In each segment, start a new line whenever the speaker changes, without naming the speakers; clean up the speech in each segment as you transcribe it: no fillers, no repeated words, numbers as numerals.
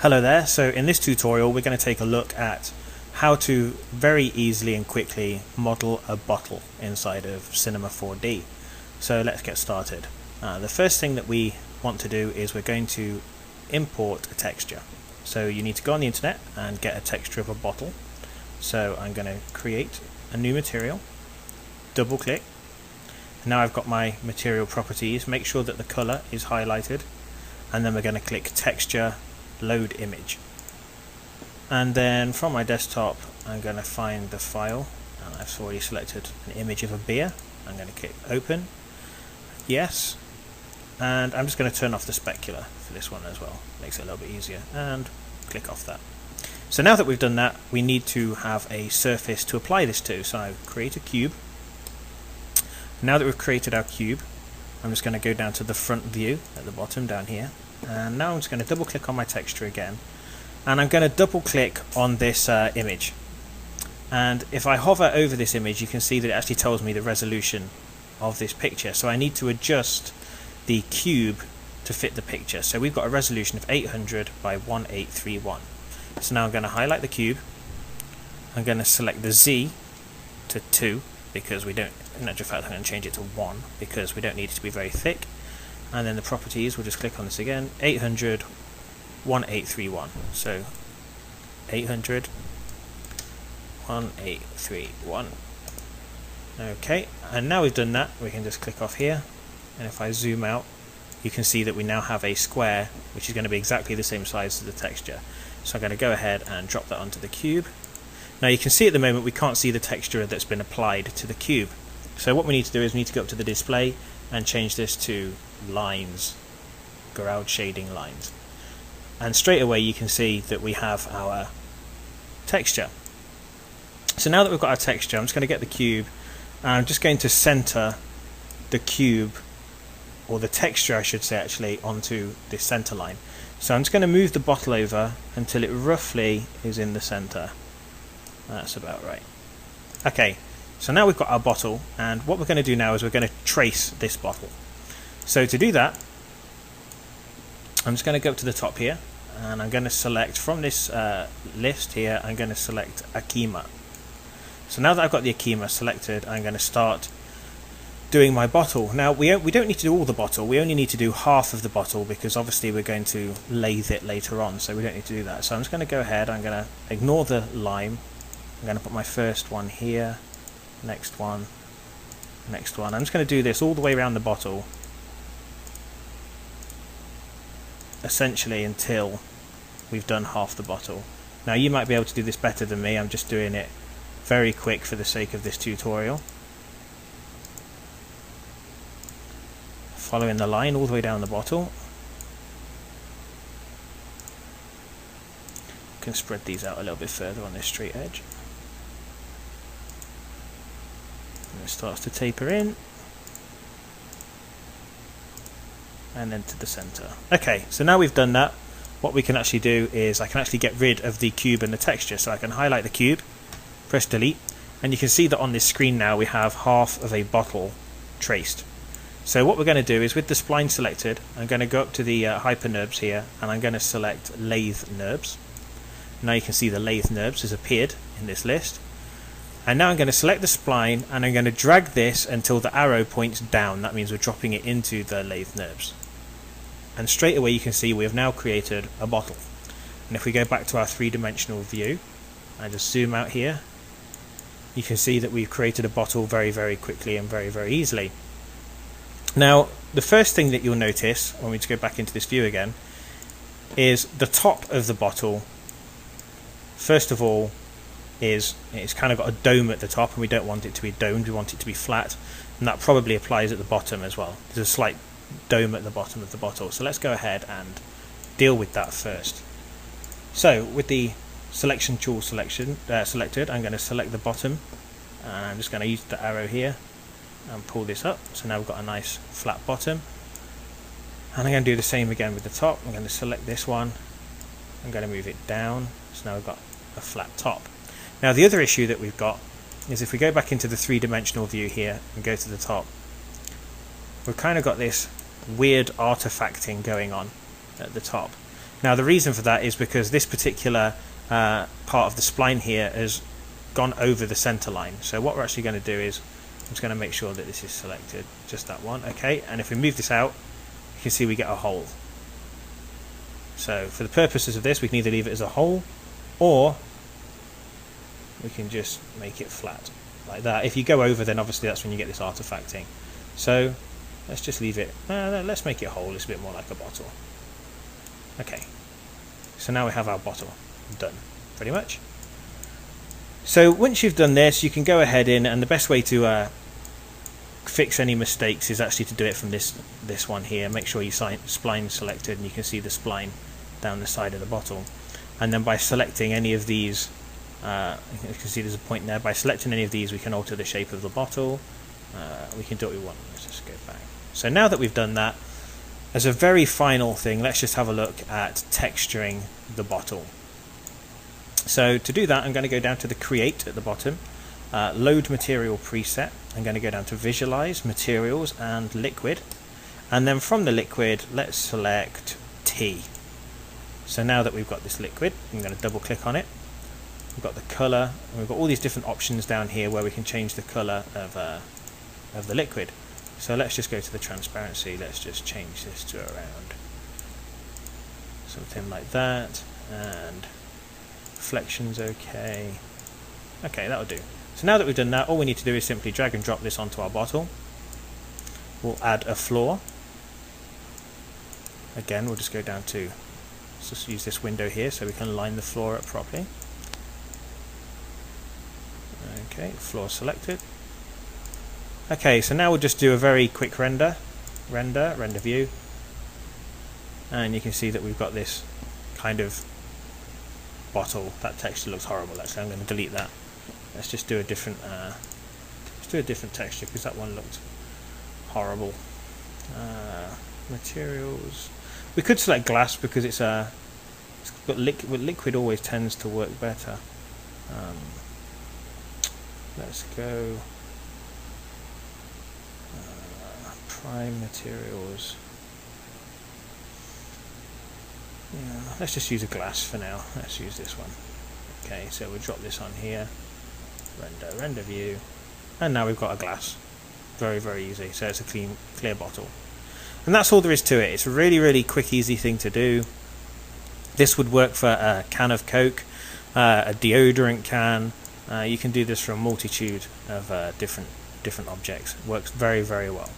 Hello there, so in this tutorial we're going to take a look at how to very easily and quickly model a bottle inside of Cinema 4D. So let's get started. The first thing that we want to do is we're going to import a texture. So you need to go on the internet and get a texture of a bottle. So I'm going to create a new material, double click. Now I've got my material properties, make sure that the color is highlighted, and then we're going to click texture, load image, and then from my desktop I'm going to find the file, and I've already selected an image of a beer. I'm going to click open, yes, and I'm just going to turn off the specular for this one as well, makes it a little bit easier, and click off that. So now that we've done that, we need to have a surface to apply this to, so I create a cube. Now that we've created our cube, I'm just going to go down to the front view at the bottom down here, and now I'm just going to double click on my texture again, and I'm going to double click on this image, and if I hover over this image you can see that it actually tells me the resolution of this picture, so I need to adjust the cube to fit the picture. So we've got a resolution of 800 by 1831. So now I'm going to highlight the cube, I'm going to select the Z to 2 because we don't, in actual fact I'm going to change it to 1 because we don't need it to be very thick, and then the properties, we'll just click on this again, 800 1831. So 800 1831. Okay, and now we've done that, we can just click off here, and if I zoom out you can see that we now have a square which is going to be exactly the same size as the texture. So I'm going to go ahead and drop that onto the cube. Now you can see at the moment we can't see the texture that's been applied to the cube. So what we need to do is we need to go up to the display and change this to lines, ground shading lines. And straight away you can see that we have our texture. So now that we've got our texture, I'm just going to get the cube and I'm just going to center the cube, or the texture I should say actually, onto this center line. So I'm just going to move the bottle over until it roughly is in the center. That's about right. Okay, so now we've got our bottle, and what we're going to do now is we're going to trace this bottle. So to do that, I'm just going to go up to the top here, and I'm going to select from this list here, I'm going to select Akima. So now that I've got the Akima selected, I'm going to start doing my bottle. Now we don't need to do all the bottle, we only need to do half of the bottle because obviously we're going to lathe it later on, so we don't need to do that. So I'm just going to go ahead, I'm going to ignore the lime, I'm going to put my first one here, next one, next one. I'm just going to do this all the way around the bottle, essentially until we've done half the bottle. Now you might be able to do this better than me, I'm just doing it very quick for the sake of this tutorial. Following the line all the way down the bottle. You can spread these out a little bit further on this straight edge. And it starts to taper in. And then to the center. Okay, so now we've done that, what we can actually do is I can actually get rid of the cube and the texture. So I can highlight the cube, press delete, and you can see that on this screen now we have half of a bottle traced. So what we're going to do is, with the spline selected, I'm going to go up to the hyper NURBS here, and I'm going to select lathe NURBS. Now you can see the lathe NURBS has appeared in this list. And now I'm going to select the spline, and I'm going to drag this until the arrow points down. That means we're dropping it into the lathe NURBS. And straight away you can see we have now created a bottle. And if we go back to our three-dimensional view, I just zoom out here, you can see that we've created a bottle very, very quickly and very, very easily. Now, the first thing that you'll notice when we just go back into this view again is the top of the bottle. First of all, it's kind of got a dome at the top, and we don't want it to be domed, we want it to be flat, and that probably applies at the bottom as well. There's a slight dome at the bottom of the bottle, so let's go ahead and deal with that first. So with the selection tool selected, I'm going to select the bottom, and I'm just going to use the arrow here and pull this up. So now we've got a nice flat bottom, and I'm going to do the same again with the top. I'm going to select this one, I'm going to move it down, so now we've got a flat top. Now the other issue that we've got is if we go back into the three-dimensional view here and go to the top, we've kind of got this weird artifacting going on at the top. Now the reason for that is because this particular part of the spline here has gone over the center line. So what we're actually going to do is, I'm just going to make sure that this is selected, just that one, okay, and if we move this out, you can see we get a hole. So for the purposes of this, we can either leave it as a hole, or we can just make it flat, like that. If you go over, then obviously that's when you get this artifacting. So let's just leave it, let's make it a hole, it's a bit more like a bottle. Okay, so now we have our bottle done, pretty much. So once you've done this, you can go ahead in, and the best way to fix any mistakes is actually to do it from this one here. Make sure you spline selected, and you can see the spline down the side of the bottle. And then by selecting any of these, you can see there's a point there. By selecting any of these, we can alter the shape of the bottle. We can do what we want. Let's just go back. So now that we've done that, as a very final thing, let's just have a look at texturing the bottle. So to do that, I'm going to go down to the Create at the bottom, Load Material Preset. I'm going to go down to Visualize, Materials, and Liquid. And then from the liquid, let's select T. So now that we've got this liquid, I'm going to double click on it. We've got the color, and we've got all these different options down here where we can change the color of the liquid. So let's just go to the transparency. Let's just change this to around something like that, and reflection's okay. Okay, that'll do. So now that we've done that, all we need to do is simply drag and drop this onto our bottle. We'll add a floor. Again, we'll just go down to, let's just use this window here so we can line the floor up properly. Okay, floor selected. Okay, so now we'll just do a very quick render view, and you can see that we've got this kind of bottle. That texture looks horrible actually. I'm going to delete that. Let's just do a different texture because that one looked horrible. Materials, we could select glass because it's got liquid always tends to work better. Let's go prime materials. Yeah, let's just use a glass for now. Let's use this one. Okay, so we'll drop this on here, render view, and now we've got a glass. Very, very easy. So it's a clear bottle. And that's all there is to it. It's a really, really quick, easy thing to do. This would work for a can of Coke, a deodorant can. You can do this for a multitude of different objects. It works very, very well.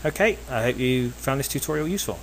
Okay, I hope you found this tutorial useful.